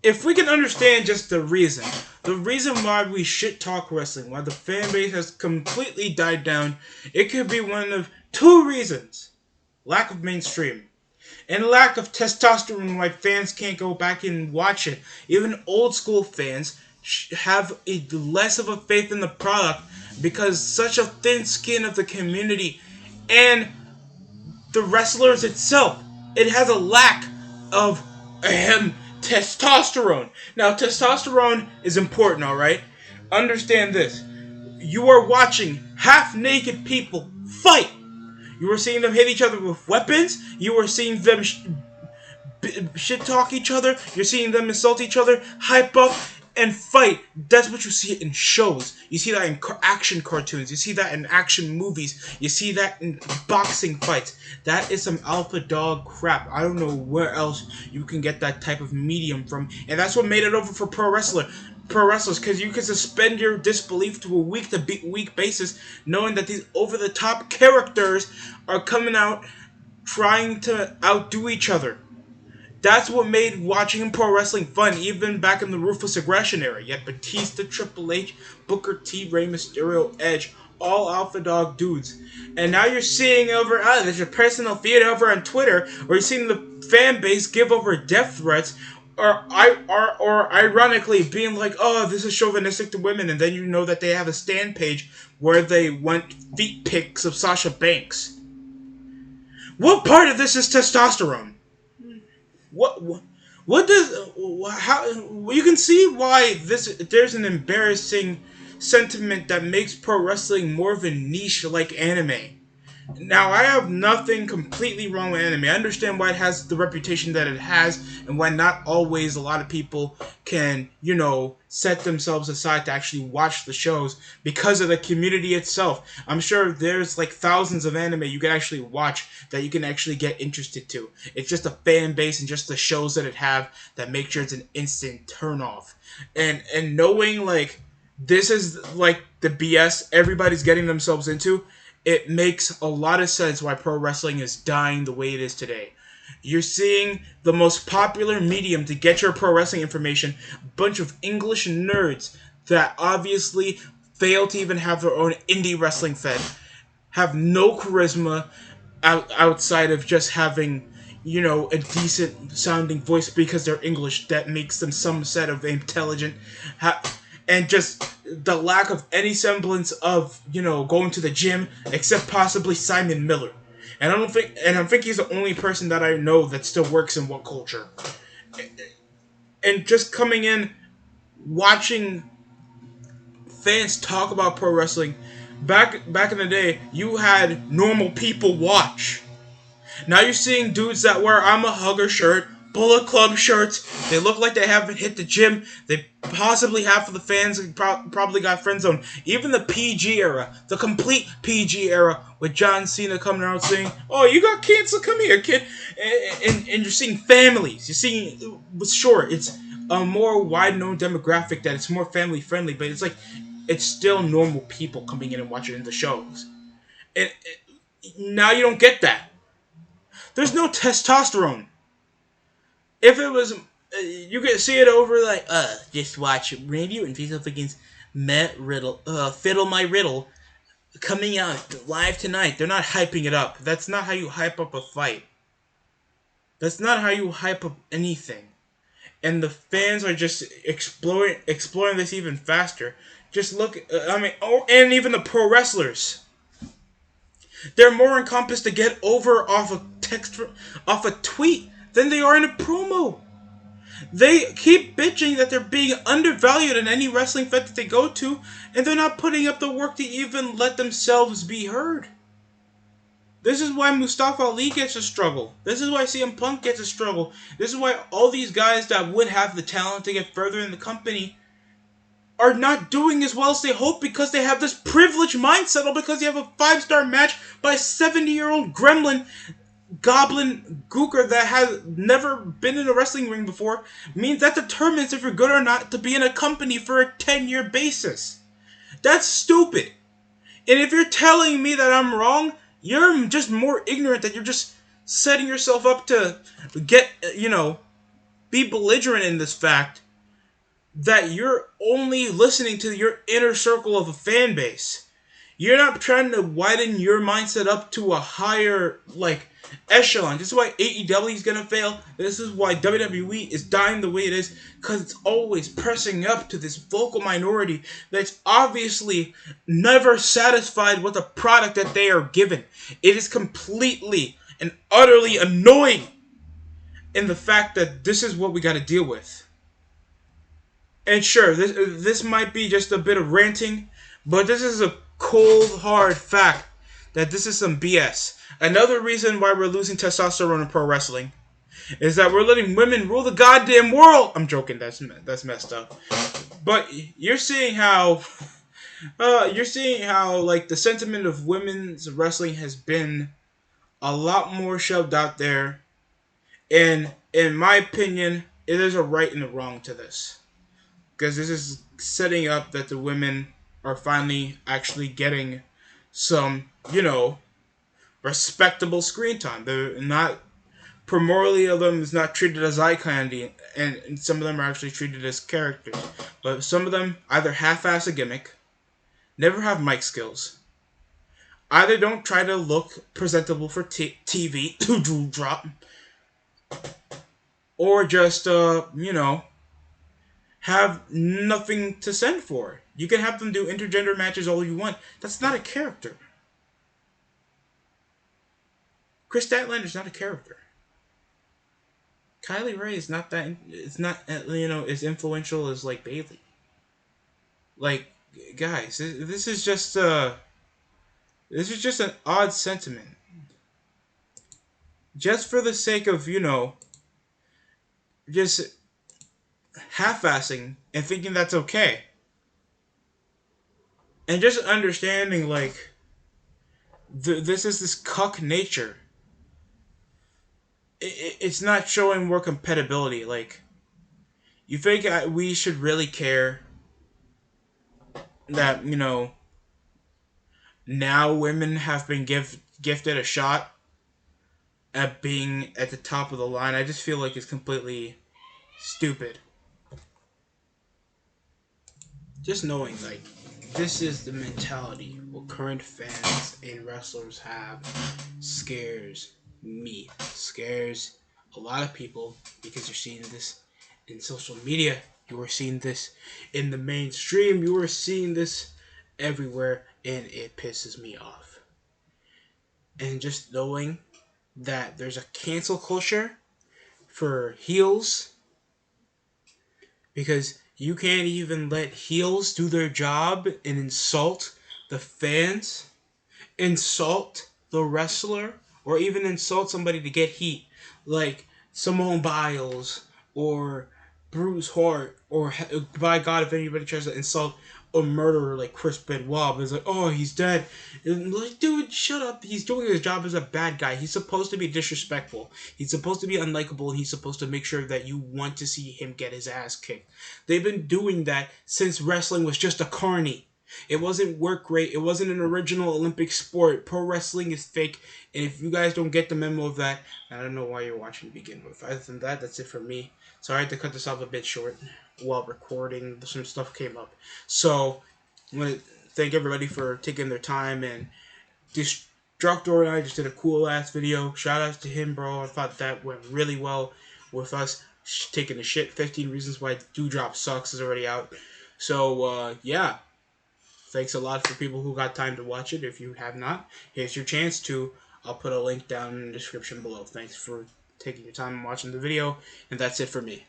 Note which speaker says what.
Speaker 1: if we can understand just the reason why we shit talk wrestling, why the fan base has completely died down, it could be one of two reasons: lack of mainstream and lack of testosterone. Why fans can't go back and watch it. Even old school fans have less of a faith in the product because such a thin skin of the community and the wrestlers itself. It has a lack of testosterone. Now, testosterone is important, all right? Understand this. You are watching half naked people fight. You are seeing them hit each other with weapons. You are seeing them shit talk each other. You're seeing them insult each other, hype up, and fight. That's what you see in shows. You see that in action cartoons. You see that in action movies. You see that in boxing fights. That is some alpha dog crap. I don't know where else you can get that type of medium from. And that's what made it over for pro wrestlers, because you can suspend your disbelief to a week basis, knowing that these over the top characters are coming out trying to outdo each other. That's what made watching pro wrestling fun, even back in the Ruthless Aggression era. You had Batista, Triple H, Booker T, Rey Mysterio, Edge, all alpha dog dudes. And now you're seeing over, there's a personal feud over on Twitter, where you're seeing the fan base give over death threats, or ironically being like, oh, this is chauvinistic to women, and then you know that they have a stand page where they want feet pics of Sasha Banks. What part of this is testosterone? What does how you can see why there's an embarrassing sentiment that makes pro wrestling more of a niche like anime. Now, I have nothing completely wrong with anime. I understand why it has the reputation that it has, and why not always a lot of people can, set themselves aside to actually watch the shows because of the community itself. I'm sure there's like thousands of anime you can actually watch that you can actually get interested to. It's just a fan base and just the shows that it have that make sure it's an instant turn off. And knowing like this is like the BS everybody's getting themselves into, it makes a lot of sense why pro wrestling is dying the way it is today. You're seeing the most popular medium to get your pro wrestling information, a bunch of English nerds that obviously fail to even have their own indie wrestling fed, have no charisma outside of just having, a decent sounding voice because they're English that makes them some set of intelligent, and just the lack of any semblance of, going to the gym, except possibly Simon Miller. And I think he's the only person that I know that still works in what culture. And just coming in, watching fans talk about pro wrestling, back in the day, you had normal people watch. Now you're seeing dudes that wear I'm a Hugger shirt, Bullet Club shirts. They look like they haven't hit the gym. They possibly, half of the fans probably got friend zone. Even the PG era, the complete PG era, with John Cena coming out saying, "Oh, you got cancer? Come here, kid." And you're seeing families. You're seeing, sure, it's a more wide-known demographic that it's more family-friendly, but it's like it's still normal people coming in and watching the shows. And now you don't get that. There's no testosterone. If it was, you could see it over like, just watch Randy and face up against Matt Riddle, Fiddle My Riddle, coming out live tonight. They're not hyping it up. That's not how you hype up a fight. That's not how you hype up anything. And the fans are just exploring this even faster. Just look, and even the pro wrestlers. They're more encompassed to get over off a tweet than they are in a promo. They keep bitching that they're being undervalued in any wrestling fed that they go to, and they're not putting up the work to even let themselves be heard. This is why Mustafa Ali gets a struggle. This is why CM Punk gets a struggle. This is why all these guys that would have the talent to get further in the company are not doing as well as they hope, because they have this privileged mindset, or because you have a 5-star match by a 70-year-old gremlin Goblin Gooker that has never been in a wrestling ring before, means that determines if you're good or not to be in a company for a 10-year basis. That's stupid. And if you're telling me that I'm wrong, you're just more ignorant, that you're just setting yourself up to get, be belligerent in this fact that you're only listening to your inner circle of a fan base. You're not trying to widen your mindset up to a higher, like, echelon. This is why AEW is gonna fail. This is why WWE is dying the way it is, because it's always pressing up to this vocal minority that's obviously never satisfied with the product that they are given. It is completely and utterly annoying in the fact that this is what we gotta deal with. And sure, this might be just a bit of ranting, but this is a cold, hard fact that this is some BS. Another reason why we're losing testosterone in pro wrestling is that we're letting women rule the goddamn world. I'm joking. That's messed up. But you're seeing how like the sentiment of women's wrestling has been a lot more shoved out there. And in my opinion, there's a right and a wrong to this. Because this is setting up that the women are finally actually getting some, respectable screen time. They're not, primarily of them is not treated as eye candy, and some of them are actually treated as characters. But some of them either half-ass a gimmick, never have mic skills, either don't try to look presentable for TV, to drop, or just, have nothing to send for. You can have them do intergender matches all you want. That's not a character. Chris Statlander's not a character. Kylie Ray is not that. It's not as influential as like Bailey. Like, guys, this is just an odd sentiment. Just for the sake of just half-assing and thinking that's okay, and just understanding like this is this cuck nature. It's not showing more compatibility. Like, you think we should really care that now women have been gifted a shot at being at the top of the line? I just feel like it's completely stupid. Just knowing like this is the mentality what current fans and wrestlers have scares me. Scares a lot of people because you're seeing this in social media. You are seeing this in the mainstream. You are seeing this everywhere, and it pisses me off. And just knowing that there's a cancel culture for heels, because you can't even let heels do their job and insult the fans, insult the wrestler, or even insult somebody to get heat, like Simone Biles or Bruce Hart, or by God, if anybody tries to insult a murderer like Chris Benoit, it's like, oh, he's dead. And like, dude, shut up. He's doing his job as a bad guy. He's supposed to be disrespectful. He's supposed to be unlikable, and he's supposed to make sure that you want to see him get his ass kicked. They've been doing that since wrestling was just a carny. It wasn't work rate. It wasn't an original Olympic sport. Pro wrestling is fake. And if you guys don't get the memo of that, I don't know why you're watching to begin with. Other than that, that's it for me. Sorry I had to cut this off a bit short while recording. Some stuff came up. So, I want to thank everybody for taking their time. And Destructor and I just did a cool ass video. Shout out to him, bro. I thought that went really well with us taking a shit. 15 Reasons Why Dewdrop Sucks is already out. So, yeah. Thanks a lot for people who got time to watch it. If you have not, here's your chance to. I'll put a link down in the description below. Thanks for taking your time and watching the video. And that's it for me.